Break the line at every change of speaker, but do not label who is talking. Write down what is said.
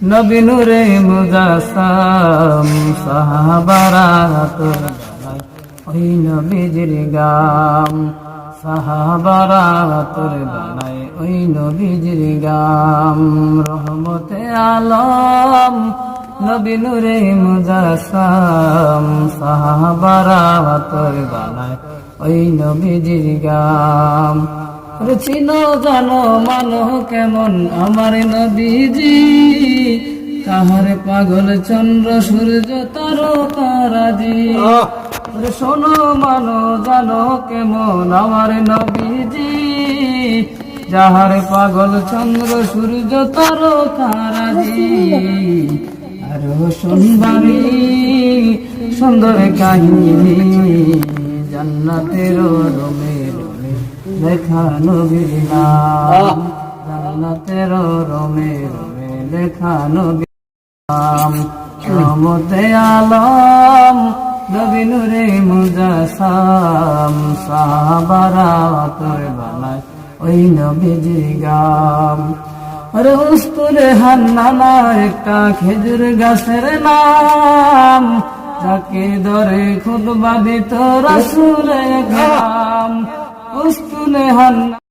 নবী নূরে মুজাসসাম সাহাবারা তোর বানায় ওই নবীজির গাম, সাহাবারা তোর বানায় ওই নবীজির গাম। রহমতে আলম নবী নূরে মুজাসসাম সাহাবারা তোর বানায় ওই নবীজির গাম। চিনো জানো মানো কেমন আমার নবীজি, কাহার পাগল চন্দ্র সূর্য তারকারাজি। শোনো মানো জানো কেমন আমার নবীজি, যাহার পাগল চন্দ্র সূর্য তারকারাজি। আরো শুনবানি সুন্দর কাহিনী, জান্নাতের রোমে রোমে লেখা নবীর নাম, জান্নাতের রোমে রোমে লেখা নবীর নাম। রহমতে আলম নবী নূরে মুজাসসাম সাহাবারা তোর বানায় ওই নবীজির গাম। আরে উস্তুরে হান্নানা একটা খেজুর গাছের নাম, যাকে ধরে খুতবা দিত রাসূলে আকরাম। উস্তুরে হান্নানা